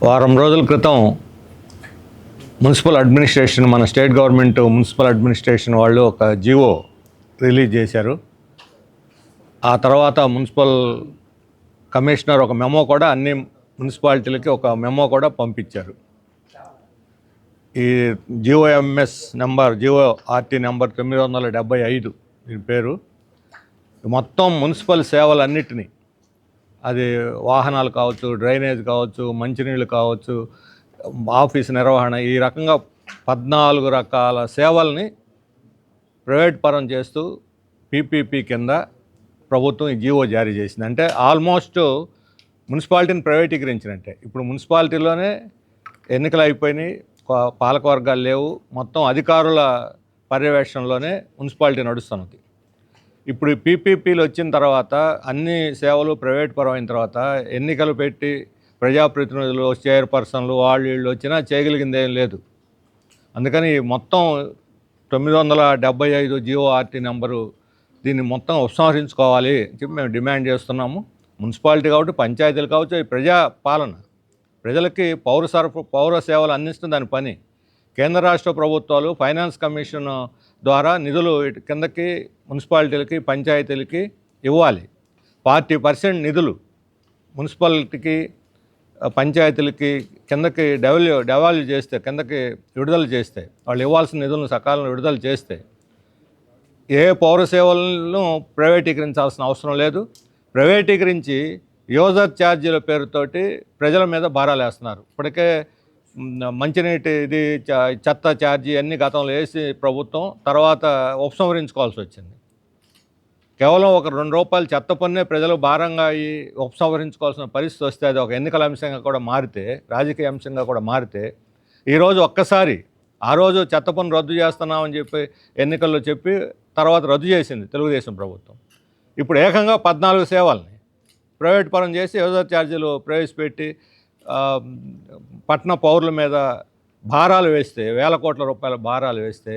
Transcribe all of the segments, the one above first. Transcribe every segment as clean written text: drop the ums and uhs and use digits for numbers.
వారం రోజుల క్రితం మున్సిపల్ అడ్మినిస్ట్రేషన్, మన స్టేట్ గవర్నమెంట్ మున్సిపల్ అడ్మినిస్ట్రేషన్ వాళ్ళు ఒక జీవో రిలీజ్ చేశారు. ఆ తర్వాత మున్సిపల్ కమిషనర్ ఒక మెమో కూడా అన్ని మున్సిపాలిటీలకి ఒక మెమో కూడా పంపించారు. ఈ జిఓఎంఎస్ నెంబర్, జిఓఆర్టీ నెంబర్ 975 దీని పేరు. మొత్తం మున్సిపల్ సేవలన్నిటినీ, అది వాహనాలు కావచ్చు, డ్రైనేజ్ కావచ్చు, మంచినీళ్ళు కావచ్చు, ఆఫీస్ నిర్వహణ, ఈ రకంగా 14 రకాల సేవల్ని ప్రైవేట్ పరం చేస్తూ పీపీపీ కింద ప్రభుత్వం ఈ జీవో జారీ చేసింది. అంటే ఆల్మోస్ట్ మున్సిపాలిటీని ప్రైవేటీకరించినట్టే. ఇప్పుడు మున్సిపాలిటీలోనే ఎన్నికలు అయిపోయినాయి, పాలకవర్గాలు లేవు, మొత్తం అధికారుల పర్యవేక్షణలోనే మున్సిపాలిటీ నడుస్తున్నది. ఇప్పుడు పీపీపీలు వచ్చిన తర్వాత, అన్ని సేవలు ప్రైవేట్ పరమైన తర్వాత, ఎన్నికలు పెట్టి ప్రజాప్రతినిధులు, చైర్పర్సన్లు వీళ్ళు వచ్చినా చేయగలిగింది ఏం లేదు. అందుకని మొత్తం 975 జిఓఆర్టీ నెంబరు, దీన్ని మొత్తం ఉపసంహరించుకోవాలి చెప్పి మేము డిమాండ్ చేస్తున్నాము. మున్సిపాలిటీ కాబట్టి, పంచాయతీలు కావచ్చు, ప్రజా పాలన, ప్రజలకి పౌర సేవలు అందించడం దాని పని. కేంద్ర రాష్ట్ర ప్రభుత్వాలు ఫైనాన్స్ కమిషన్ ద్వారా నిధులు కిందకి మున్సిపాలిటీలకి, పంచాయతీలకి ఇవ్వాలి. 40% నిధులు మున్సిపాలిటీకి, పంచాయతీలకి కిందకి డెవాల్యూ చేస్తే, కిందకి విడుదల చేస్తే, వాళ్ళు ఇవ్వాల్సిన నిధులను సకాలంలో విడుదల చేస్తే ఏ పౌర సేవలను ప్రైవేటీకరించాల్సిన అవసరం లేదు. ప్రైవేటీకరించి యూజర్ ఛార్జీల పేరుతోటి ప్రజల మీద భారాలు వేస్తున్నారు. ఇప్పటికే మంచినీటి చెత్త ఛార్జీ అన్ని గతంలో వేసి ప్రభుత్వం తర్వాత ఉపసంహరించుకోవాల్సి వచ్చింది. కేవలం ఒక ₹2 చెత్త పన్నే ప్రజలు భారంగా ఉపసంహరించుకోవాల్సిన పరిస్థితి వస్తే, అది ఒక ఎన్నికల అంశంగా కూడా మారితే, రాజకీయ అంశంగా కూడా మారితే, ఈరోజు ఒక్కసారి ఆ రోజు చెత్త పన్ను రద్దు చేస్తున్నామని చెప్పి ఎన్నికల్లో చెప్పి తర్వాత రద్దు చేసింది తెలుగుదేశం ప్రభుత్వం. ఇప్పుడు ఏకంగా 14 సేవల్ని ప్రైవేట్ పరం చేసి యూజర్ ఛార్జీలు ప్రవేశపెట్టి పట్టణ పౌరుల మీద భారాలు వేస్తే, వేల కోట్ల రూపాయల భారాలు వేస్తే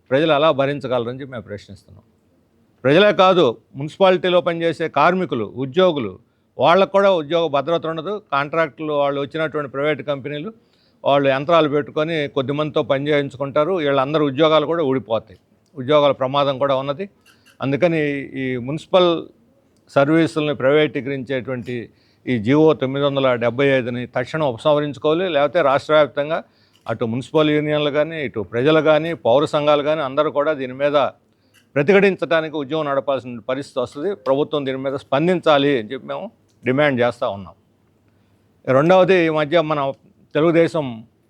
ప్రజలు ఎలా భరించగలరని చెప్పి మేము ప్రశ్నిస్తున్నాం. ప్రజలే కాదు, మున్సిపాలిటీలో పనిచేసే కార్మికులు, ఉద్యోగులు, వాళ్ళకు కూడా ఉద్యోగ భద్రత ఉండదు. కాంట్రాక్టులు వాళ్ళు వచ్చినటువంటి ప్రైవేట్ కంపెనీలు వాళ్ళు యంత్రాలు పెట్టుకొని కొద్దిమందితో పని చేయించుకుంటారు. వీళ్ళందరూ ఉద్యోగాలు కూడా ఊడిపోతాయి, ఉద్యోగాల ప్రమాదం కూడా ఉన్నది. అందుకని ఈ మున్సిపల్ సర్వీసులను ప్రైవేటీకరించేటువంటి ఈ జిఓ 975ని తక్షణం ఉపసంహరించుకోవాలి. లేకపోతే రాష్ట్ర వ్యాప్తంగా అటు మున్సిపల్ యూనియన్లు కానీ, ఇటు ప్రజలు కానీ, పౌర సంఘాలు కానీ అందరూ కూడా దీని మీద ప్రతిఘటించడానికి ఉద్యమం నడపాల్సిన పరిస్థితి వస్తుంది. ప్రభుత్వం దీని మీద స్పందించాలి అని చెప్పి మేము డిమాండ్ చేస్తూ ఉన్నాం. రెండవది, ఈ మధ్య మన తెలుగుదేశం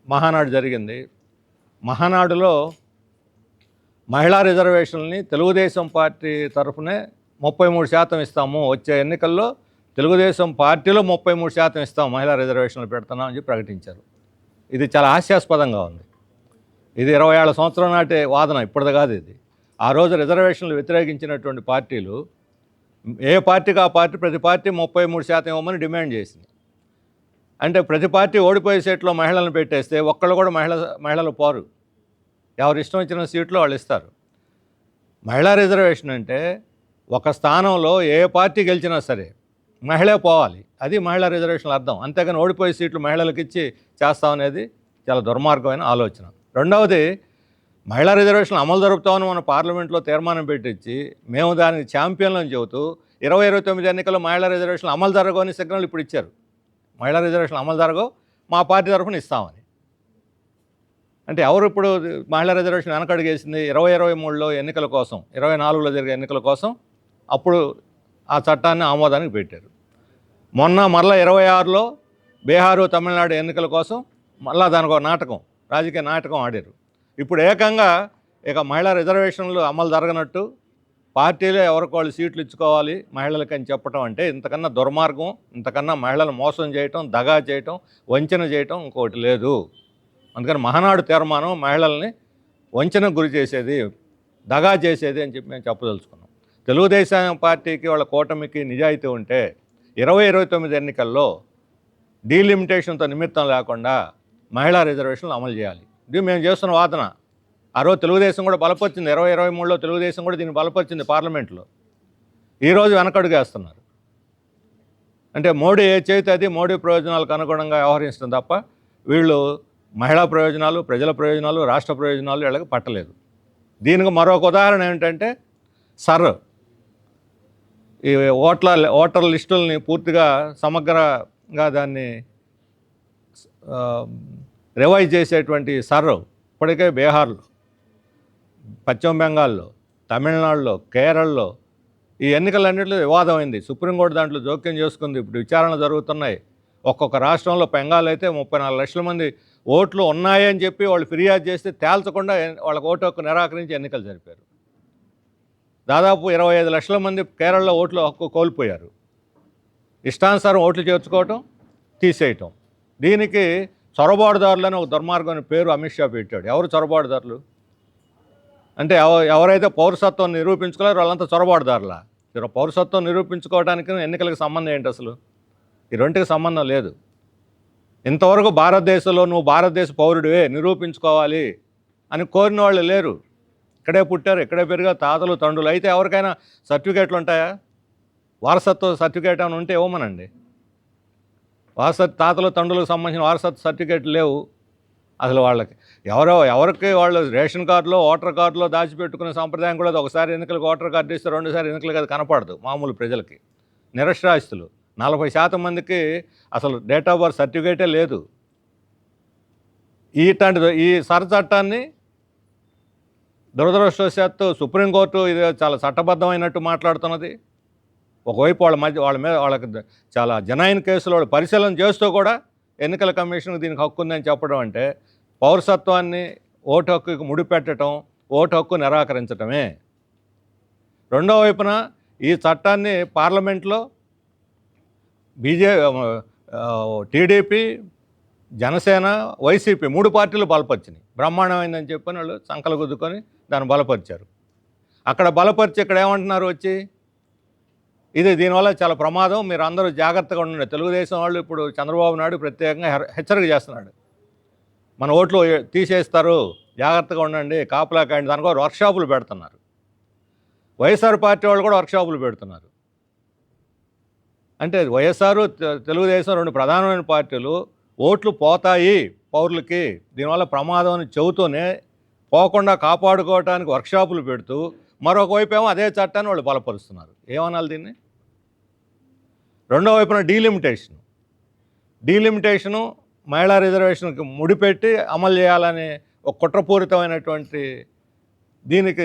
మహానాడు జరిగింది. మహానాడులో మహిళా రిజర్వేషన్ని తెలుగుదేశం పార్టీ తరఫునే 33% ఇస్తాము, వచ్చే ఎన్నికల్లో తెలుగుదేశం పార్టీలో 33% ఇస్తాం, మహిళా రిజర్వేషన్లు పెడుతున్నాం అని చెప్పి ప్రకటించారు. ఇది చాలా హాస్యాస్పదంగా ఉంది. ఇది 20 ఏళ్ల సంవత్సరం నాటి వాదన, ఇప్పటిది కాదు ఇది. ఆ రోజు రిజర్వేషన్లు వ్యతిరేకించినటువంటి పార్టీలు, ఏ పార్టీకి ఆ పార్టీ, ప్రతి పార్టీ 33% ఇవ్వమని డిమాండ్ చేసింది. అంటే ప్రతి పార్టీ ఓడిపోయే సీట్లో మహిళలను పెట్టేస్తే ఒక్కళ్ళు కూడా మహిళలు పోరు, ఎవరు ఇష్టం వచ్చిన సీట్లు వాళ్ళు ఇస్తారు. మహిళా రిజర్వేషన్ అంటే ఒక స్థానంలో ఏ పార్టీ గెలిచినా సరే మహిళే పోవాలి, అది మహిళా రిజర్వేషన్ల అర్థం. అంతేగాని ఓడిపోయే సీట్లు మహిళలకు ఇచ్చి చేస్తామనేది చాలా దుర్మార్గమైన ఆలోచన. రెండవది, మహిళా రిజర్వేషన్లు అమలు జరుపుతామని మన పార్లమెంట్లో తీర్మానం పెట్టించి మేము దానికి ఛాంపియన్లని చెబుతూ 2029 ఎన్నికల్లో మహిళా రిజర్వేషన్లు అమలు జరగని సిగ్నల్ ఇప్పుడు ఇచ్చారు. మహిళా రిజర్వేషన్లు అమలు జరగవు, మా పార్టీ తరఫున ఇస్తామని. అంటే ఎవరు ఇప్పుడు మహిళా రిజర్వేషన్ వెనకడుగేసింది? 2023లో ఎన్నికల కోసం, 24లో జరిగే ఎన్నికల కోసం అప్పుడు ఆ చట్టాన్ని ఆమోదానికి పెట్టారు. మొన్న మరలా 26లో బీహారు, తమిళనాడు ఎన్నికల కోసం మళ్ళా దానికి ఒక నాటకం, రాజకీయ నాటకం ఆడారు. ఇప్పుడు ఏకంగా ఇక మహిళా రిజర్వేషన్లు అమలు జరగనట్టు పార్టీలో ఎవరికి వాళ్ళు సీట్లు ఇచ్చుకోవాలి మహిళలకి అని చెప్పడం అంటే ఇంతకన్నా దుర్మార్గం, ఇంతకన్నా మహిళలను మోసం చేయటం, దగా చేయటం, వంచన చేయటం ఇంకోటి లేదు. అందుకని మహానాడు తీర్మానం మహిళల్ని వంచనకు గురి చేసేది, దగా చేసేది అని చెప్పి మేము చెప్పదలుచుకున్నాం. తెలుగుదేశం పార్టీకి, వాళ్ళ కూటమికి నిజాయితీ ఉంటే 2029 ఎన్నికల్లో డీలిమిటేషన్తో నిమిత్తం లేకుండా మహిళా రిజర్వేషన్లు అమలు చేయాలి. ఇది మేము చేస్తున్న వాదన. ఆ రోజు తెలుగుదేశం కూడా బలపరిచింది, 2023లో తెలుగుదేశం కూడా దీన్ని బలపరిచింది పార్లమెంట్లో. ఈరోజు వెనకడుగేస్తున్నారు. అంటే మోడీ ఏ చేతి అది మోడీ ప్రయోజనాలకు అనుగుణంగా వ్యవహరిస్తుంది తప్ప వీళ్ళు మహిళా ప్రయోజనాలు, ప్రజల ప్రయోజనాలు, రాష్ట్ర ప్రయోజనాలు వీళ్ళకి పట్టలేదు. దీనికి మరొక ఉదాహరణ ఏంటంటే సర్ ఈ ఓటర్ లిస్టుల్ని పూర్తిగా సమగ్రంగా దాన్ని రివైజ్ చేసేటువంటి సర్ ఇప్పటికే బీహార్లో, పశ్చిమ బెంగాల్లో, తమిళనాడులో, కేరళలో ఈ ఎన్నికలన్నింటిలో వివాదమైంది. సుప్రీంకోర్టు దాంట్లో జోక్యం చేసుకుంది. ఇప్పుడు విచారణ జరుగుతున్నాయి. ఒక్కొక్క రాష్ట్రంలో బెంగాల్ అయితే 34 లక్షల మంది ఓట్లు ఉన్నాయని చెప్పి వాళ్ళు ఫిర్యాదు చేస్తే తేల్చకుండా వాళ్ళకి ఓటు హక్కు నిరాకరించి ఎన్నికలు జరిపారు. దాదాపు 25 లక్షల మంది కేరళలో ఓట్ల హక్కు కోల్పోయారు. ఇష్టానుసారం ఓట్లు చేర్చుకోవటం, తీసేయటం. దీనికి చొరబాటుదారులని ఒక దుర్మార్గం పేరు అమిత్ షా పెట్టాడు. ఎవరు చొరబాటుదారులు అంటే ఎవరైతే పౌరసత్వం నిరూపించుకోలేరు వాళ్ళంతా చొరబాటుదారులా? పౌరసత్వం నిరూపించుకోవడానికి ఎన్నికలకు సంబంధం ఏంటి అసలు? ఈ రెంటికి సంబంధం లేదు. ఇంతవరకు భారతదేశంలో నువ్వు భారతదేశ పౌరుడివే నిరూపించుకోవాలి అని కోరిన వాళ్ళు లేరు. ఇక్కడే పుట్టారు, ఇక్కడే పెరిగారు, తాతలు తండ్రులు. అయితే ఎవరికైనా సర్టిఫికేట్లు ఉంటాయా? వారసత్వ సర్టిఫికేట్ ఏమైనా ఉంటే ఇవ్వమనండి. తాతలు తండ్రులకు సంబంధించిన వారసత్వ సర్టిఫికేట్లు లేవు అసలు. వాళ్ళకి ఎవరికి వాళ్ళు రేషన్ కార్డులో, ఓటర్ కార్డులో దాచిపెట్టుకునే సంప్రదాయం కూడా. ఒకసారి ఎన్నికలకు ఓటర్ కార్డు ఇస్తే రెండోసారి ఎన్నికలకు అది కనపడదు మామూలు ప్రజలకి. నిరక్షరాస్యులు 40% మందికి అసలు డేట్ ఆఫ్ బర్త్ సర్టిఫికేటే లేదు. ఈ సర్ చట్టాన్ని దురదృష్టవశాత్తు సుప్రీంకోర్టు ఇది చాలా చట్టబద్ధమైనట్టు మాట్లాడుతున్నది. ఒకవైపు వాళ్ళకి చాలా జనాయిన్ కేసులు వాళ్ళు పరిశీలన చేస్తూ కూడా ఎన్నికల కమిషన్కి దీనికి హక్కు ఉందని చెప్పడం అంటే పౌరసత్వాన్ని ఓటు హక్కుకి ముడిపెట్టడం, ఓటు హక్కు నిరాకరించటమే. రెండో వైపున ఈ చట్టాన్ని పార్లమెంట్లో టీడీపీ, జనసేన, వైసీపీ 3 పార్టీలు బలపరిచినాయి. బ్రహ్మాండమైందని చెప్పని వాళ్ళు సంకలు గుద్దుకొని దాన్ని బలపరిచారు. అక్కడ బలపరిచి ఇక్కడ ఏమంటున్నారు వచ్చి, దీనివల్ల చాలా ప్రమాదం, మీరు అందరూ జాగ్రత్తగా ఉండండి. తెలుగుదేశం వాళ్ళు ఇప్పుడు చంద్రబాబు నాయుడు ప్రత్యేకంగా హెచ్చరిక చేస్తున్నాడు. మన ఓట్లు తీసేస్తారు, జాగ్రత్తగా ఉండండి, కాపలా కాయండి. దానికో వర్క్షాపులు పెడుతున్నారు. వైఎస్ఆర్ పార్టీ వాళ్ళు కూడా వర్క్షాపులు పెడుతున్నారు. అంటే వైఎస్ఆర్, తెలుగుదేశం 2 ప్రధానమైన పార్టీలు ఓట్లు పోతాయి పౌరులకి, దీనివల్ల ప్రమాదం అని చెబుతూనే పోకుండా కాపాడుకోవడానికి వర్క్షాపులు పెడుతూ మరొక వైపు ఏమో అదే చట్టాన్ని వాళ్ళు బలపరుస్తున్నారు. ఏమనాలి దీన్ని? రెండో వైపున డీలిమిటేషను మహిళా రిజర్వేషన్కి ముడిపెట్టి అమలు చేయాలని ఒక కుట్రపూరితమైనటువంటి దీనికి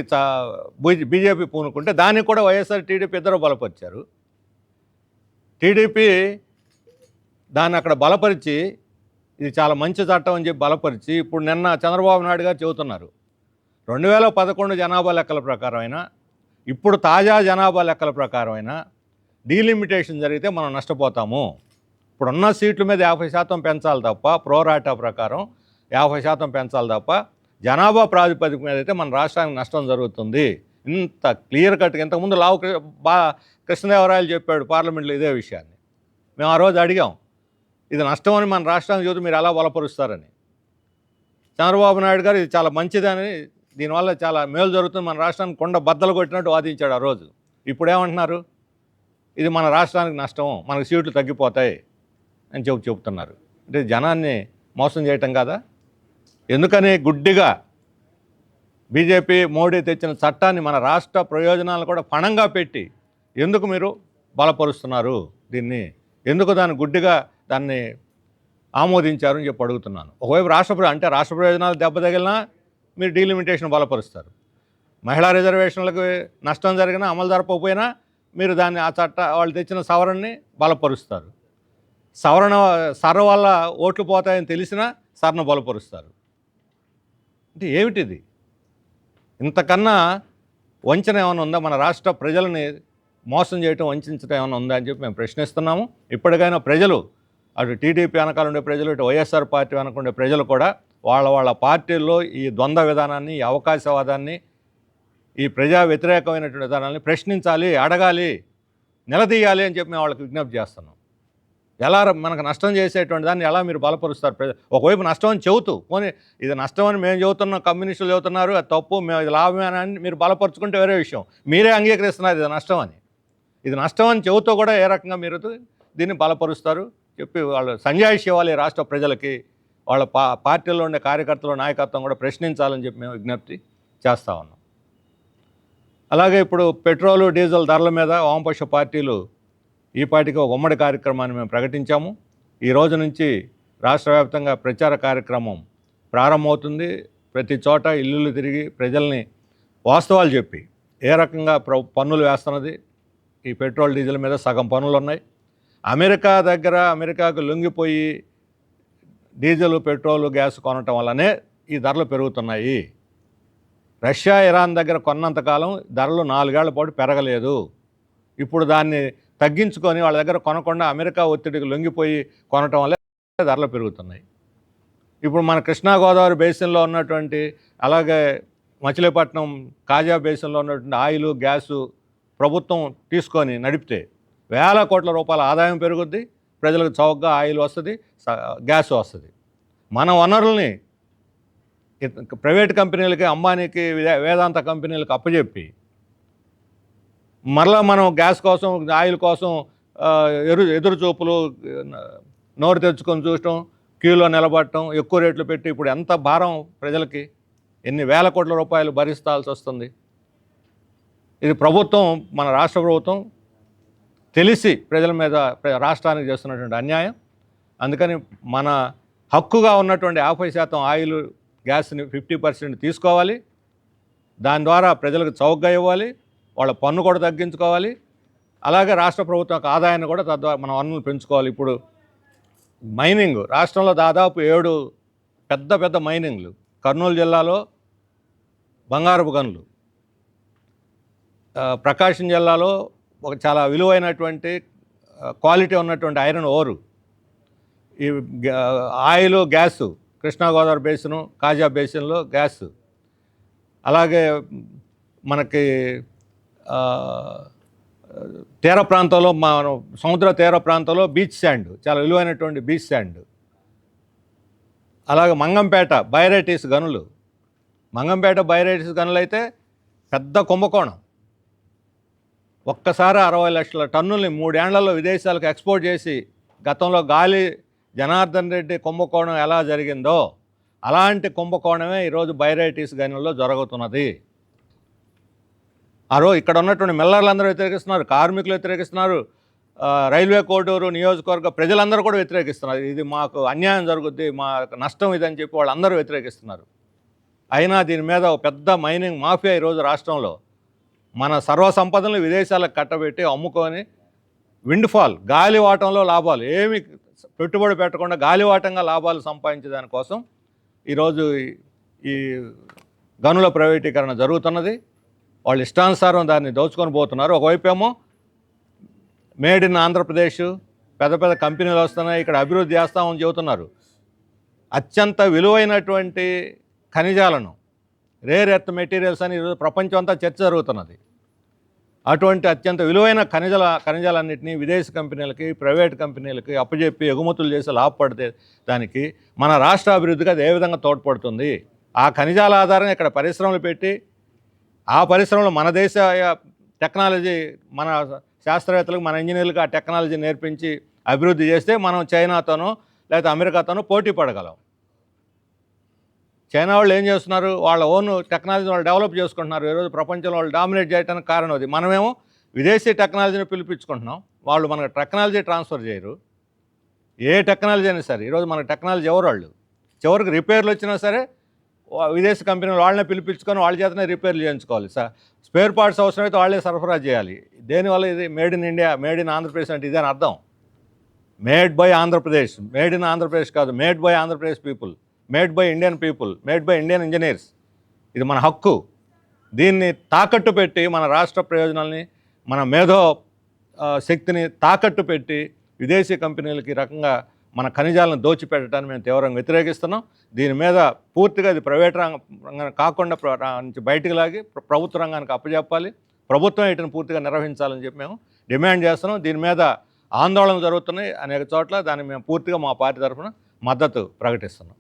బీజేపీ పూనుకుంటే దానికి కూడా వైఎస్ఆర్, టీడీపీ ఇద్దరు బలపరిచారు. టీడీపీ దాన్ని అక్కడ బలపరిచి ఇది చాలా మంచి చట్టం అని చెప్పి బలపరిచి ఇప్పుడు నిన్న చంద్రబాబు నాయుడు గారు చెబుతున్నారు 2011 జనాభా లెక్కల ప్రకారమైనా, ఇప్పుడు తాజా జనాభా లెక్కల ప్రకారమైనా డీలిమిటేషన్ జరిగితే మనం నష్టపోతాము. ఇప్పుడున్న సీట్ల మీద 50% పెంచాలి తప్ప, ప్రోరాటా ప్రకారం 50% పెంచాలి తప్ప, జనాభా ప్రాతిపదిక మీద అయితే మన రాష్ట్రానికి నష్టం జరుగుతుంది. ఇంత క్లియర్ కట్గా ఇంతకుముందు కృష్ణదేవరాయలు చెప్పాడు పార్లమెంట్లో ఇదే విషయాన్ని. మేము ఆ రోజు అడిగాం, ఇది నష్టం అని మన రాష్ట్రానికి చూసి మీరు ఎలా బలపరుస్తారని. చంద్రబాబు నాయుడు గారు ఇది చాలా మంచిదని, దీనివల్ల చాలా మేలు జరుగుతుంది, మన రాష్ట్రానికి కొండ బద్దలు కొట్టినట్టు వాదించాడు ఆ రోజు. ఇప్పుడు ఏమంటున్నారు, ఇది మన రాష్ట్రానికి నష్టం, మనకు సీట్లు తగ్గిపోతాయి అని చెబుతున్నారు. అంటే జనాన్ని మోసం చేయటం కాదా? ఎందుకని గుడ్డిగా బీజేపీ, మోడీ తెచ్చిన చట్టాన్ని మన రాష్ట్ర ప్రయోజనాలు కూడా పణంగా పెట్టి ఎందుకు మీరు బలపరుస్తున్నారు దీన్ని? ఎందుకు గుడ్డిగా దాన్ని ఆమోదించారని చెప్పి అడుగుతున్నాను. ఒకవైపు రాష్ట్ర ప్రయోజనాలు దెబ్బతగిలినా మీరు డీలిమిటేషన్ బలపరుస్తారు. మహిళా రిజర్వేషన్లకు నష్టం జరిగినా, అమలు జరపకపోయినా మీరు దాన్ని వాళ్ళు తెచ్చిన సవరణని బలపరుస్తారు. సర వల్ల ఓట్లు పోతాయని తెలిసినా సరను బలపరుస్తారు. అంటే ఏమిటిది? ఇంతకన్నా వంచన ఏమైనా ఉందా? మన రాష్ట్ర ప్రజలని మోసం చేయటం, వంచడం ఏమైనా ఉందా అని చెప్పి మేము ప్రశ్నిస్తున్నాము. ఇప్పటికైనా ప్రజలు, అటు టీడీపీ వెనకాల ఉండే ప్రజలు, ఇటు వైఎస్ఆర్ పార్టీ వెనకుండే ప్రజలు కూడా వాళ్ళ పార్టీల్లో ఈ ద్వంద్వ విధానాన్ని, ఈ అవకాశవాదాన్ని, ఈ ప్రజా వ్యతిరేకమైనటువంటి విధానాన్ని ప్రశ్నించాలి, అడగాలి, నిలదీయాలి అని చెప్పి మేము వాళ్ళకి విజ్ఞప్తి చేస్తున్నాం. ఎలా మనకు నష్టం చేసేటువంటి దాన్ని ఎలా మీరు బలపరుస్తారు? ఒకవైపు నష్టం అని చెబుతూ, పోనీ ఇది నష్టం అని మేము చెబుతున్నాం, కమ్యూనిస్టులు చెబుతున్నారు, అది తప్పు, మేము ఇది లాభమేనని మీరు బలపరుచుకుంటే వేరే విషయం. మీరే అంగీకరిస్తున్నారు ఇది నష్టం అని. ఇది నష్టం అని చెబుతూ కూడా ఏ రకంగా మీరు దీన్ని బలపరుస్తారు చెప్పి వాళ్ళు సంజాయిషి ఇవ్వాలి రాష్ట్ర ప్రజలకి, వాళ్ళ పార్టీలో ఉండే కార్యకర్తలు నాయకత్వం కూడా ప్రశ్నించాలని చెప్పి మేము విజ్ఞప్తి చేస్తూ ఉన్నాం. అలాగే ఇప్పుడు పెట్రోలు డీజిల్ ధరల మీద వామపక్ష పార్టీలు ఈ పార్టీకి ఒక ఉమ్మడి కార్యక్రమాన్ని మేము ప్రకటించాము. ఈ రోజు నుంచి రాష్ట్ర వ్యాప్తంగా ప్రచార కార్యక్రమం ప్రారంభమవుతుంది. ప్రతి చోట ఇల్లులు తిరిగి ప్రజల్ని వాస్తవాలు చెప్పి ఏ రకంగా పన్నులు వేస్తున్నది, ఈ పెట్రోల్ డీజిల్ మీద సగం పన్నులు ఉన్నాయి. అమెరికాకు లొంగిపోయి డీజిల్ పెట్రోల్ గ్యాస్ కొనటం వల్లనే ఈ ధరలు పెరుగుతున్నాయి. రష్యా ఇరాన్ దగ్గర కొన్నంతకాలం ధరలు 4 ఏళ్ల పాటు పెరగలేదు. ఇప్పుడు దాన్ని తగ్గించుకొని వాళ్ళ దగ్గర కొనకుండా అమెరికా ఒత్తిడికి లొంగిపోయి కొనటం వల్ల ధరలు పెరుగుతున్నాయి. ఇప్పుడు మన కృష్ణా గోదావరి బేసిన్లో ఉన్నటువంటి, అలాగే మచిలీపట్నం కాజా బేసిన్లో ఉన్నటువంటి ఆయిల్ గ్యాసు ప్రభుత్వం తీసుకొని నడిపితే వేల కోట్ల రూపాయల ఆదాయం పెరుగుద్ది, ప్రజలకు చౌకగా ఆయిల్ వస్తుంది, గ్యాస్ వస్తుంది. మన వనరుల్ని ప్రైవేట్ కంపెనీలకి, అంబానీకి, వేదాంత కంపెనీలకు అప్పచెప్పి మరలా మనం గ్యాస్ కోసం, ఆయిల్ కోసం ఎదురు చూపులు, నోరు తెచ్చుకొని చూడటం, క్యూలో నిలబడటం, ఎక్కువ రేట్లు పెట్టి ఇప్పుడు ఎంత భారం ప్రజలకి, ఎన్ని వేల కోట్ల రూపాయలు భరిస్తాల్సి వస్తుంది. ఇది ప్రభుత్వం, మన రాష్ట్ర ప్రభుత్వం తెలిసి ప్రజల మీద, రాష్ట్రానికి చేస్తున్నటువంటి అన్యాయం. అందుకని మన హక్కుగా ఉన్నటువంటి 50% ఆయిల్ గ్యాస్ని 50% తీసుకోవాలి. దాని ద్వారా ప్రజలకు చౌకగా ఇవ్వాలి, వాళ్ళ పన్ను కూడా తగ్గించుకోవాలి. అలాగే రాష్ట్ర ప్రభుత్వం ఆదాయాన్ని కూడా తద్వారా మన వనరులు పెంచుకోవాలి. ఇప్పుడు మైనింగ్ రాష్ట్రంలో దాదాపు 7 పెద్ద మైనింగ్లు, కర్నూలు జిల్లాలో బంగారపు గనులు, ప్రకాశం జిల్లాలో ఒక చాలా విలువైనటువంటి క్వాలిటీ ఉన్నటువంటి ఐరన్ ఓరు, ఈ oil gas Krishna Godavari basin, కాజా బేసిన్లో గ్యాస్, అలాగే మనకి తీర ప్రాంతంలో, మన సముద్ర తీర ప్రాంతంలో బీచ్ శాండ్, చాలా విలువైనటువంటి బీచ్ శాండ్, అలాగే మంగంపేట బైరైటీస్ గనులు. మంగంపేట బైరైటీస్ గనులు అయితే పెద్ద కుంభకోణం. ఒక్కసారి 60 లక్షల టన్నుల్ని 3 ఏళ్లలో విదేశాలకు ఎక్స్పోర్ట్ చేసి, గతంలో గాలి జనార్దన్ రెడ్డి కుంభకోణం ఎలా జరిగిందో అలాంటి కుంభకోణమే ఈరోజు బైరైటీస్ గనుల్లో జరుగుతున్నది. ఇక్కడ ఉన్నటువంటి మిల్లర్లందరూ వ్యతిరేకిస్తున్నారు, కార్మికులు వ్యతిరేకిస్తున్నారు, రైల్వే కోడూరు నియోజకవర్గ ప్రజలందరూ కూడా వ్యతిరేకిస్తున్నారు. ఇది మాకు అన్యాయం జరుగుద్ది, మా నష్టం ఇదని చెప్పి వాళ్ళందరూ వ్యతిరేకిస్తున్నారు. అయినా దీని మీద ఒక పెద్ద మైనింగ్ మాఫియా ఈరోజు రాష్ట్రంలో మన సర్వసంపదలను విదేశాలకు కట్టబెట్టి అమ్ముకొని, విండ్ఫాల్, గాలివాటంలో లాభాలు, ఏమి పెట్టుబడి పెట్టకుండా గాలివాటంగా లాభాలు సంపాదించే దానికోసం ఈరోజు ఈ గనుల ప్రైవేటీకరణ జరుగుతున్నది. వాళ్ళు ఇష్టానుసారం దాన్ని దోచుకొని పోతున్నారు. ఒకవైపు ఏమో మేడ్ ఇన్ ఆంధ్రప్రదేశ్, పెద్ద కంపెనీలు వస్తున్నాయి, ఇక్కడ అభివృద్ధి చేస్తామని చెబుతున్నారు. అత్యంత విలువైనటువంటి ఖనిజాలను, రేర్ ఎర్త్ మెటీరియల్స్ అని ఈరోజు ప్రపంచం అంతా చర్చ జరుగుతున్నది. అటువంటి అత్యంత విలువైన ఖనిజాలన్నింటినీ విదేశీ కంపెనీలకి, ప్రైవేట్ కంపెనీలకి అప్పచెప్పి ఎగుమతులు చేసి లాభపడితే దానికి మన రాష్ట్ర అభివృద్ధికి అది ఏ విధంగా తోడ్పడుతుంది? ఆ ఖనిజాల ఆధారంగా ఇక్కడ పరిశ్రమలు పెట్టి, ఆ పరిశ్రమలు మన దేశ టెక్నాలజీ, మన శాస్త్రవేత్తలకు, మన ఇంజనీర్లకు ఆ టెక్నాలజీ నేర్పించి అభివృద్ధి చేస్తే మనం చైనాతోనో లేకపోతే అమెరికాతోనో పోటీ పడగలం. చైనా వాళ్ళు ఏం చేస్తున్నారు? వాళ్ళ ఓన్ టెక్నాలజీని వాళ్ళు డెవలప్ చేసుకుంటున్నారు. ఈరోజు ప్రపంచంలో వాళ్ళు డామినేట్ చేయడానికి కారణం అది. మనమేమో విదేశీ టెక్నాలజీని పిలిపించుకుంటున్నాం, వాళ్ళు మనకు టెక్నాలజీ ట్రాన్స్ఫర్ చేయరు. ఏ టెక్నాలజీ అయినా సరే ఈరోజు మన టెక్నాలజీ ఎవరు? వాళ్ళు చివరికి రిపేర్లు వచ్చినా సరే విదేశీ కంపెనీలు వాళ్ళనే పిలిపించుకొని వాళ్ళ చేతనే రిపేర్లు చేయించుకోవాలి. స్పేర్ పార్ట్స్ అవసరమైతే వాళ్ళే సరఫరా చేయాలి. దేనివల్ల? ఇది made in India, made in Andhra Pradesh అంటే ఇదే అని అర్థం. Made by Andhra Pradesh, made in Andhra Pradesh కాదు, made by Andhra Pradesh people, made by Indian people, made by Indian engineers. ఇది మన హక్కు. దీన్ని తాకట్టు పెట్టి మన రాష్ట్ర ప్రయోజనాల్ని, మన మేధో శక్తిని తాకట్టు పెట్టి విదేశీ కంపెనీలకి రకంగా మన ఖనిజాలను దోచిపెట్టడాన్ని మేము తీవ్రంగా వ్యతిరేకిస్తున్నాం. దీని మీద పూర్తిగా ఇది ప్రైవేట్ రంగం కాకుండా నుంచి బయటికి లాగి ప్రభుత్వ రంగానికి అప్పచెప్పాలి. ప్రభుత్వం వీటిని పూర్తిగా నిర్వహించాలని చెప్పి మేము డిమాండ్ చేస్తున్నాం. దీని మీద ఆందోళనలు జరుగుతున్నాయి అనేక చోట్ల. దాన్ని మేము పూర్తిగా మా పార్టీ తరఫున మద్దతు ప్రకటిస్తున్నాం.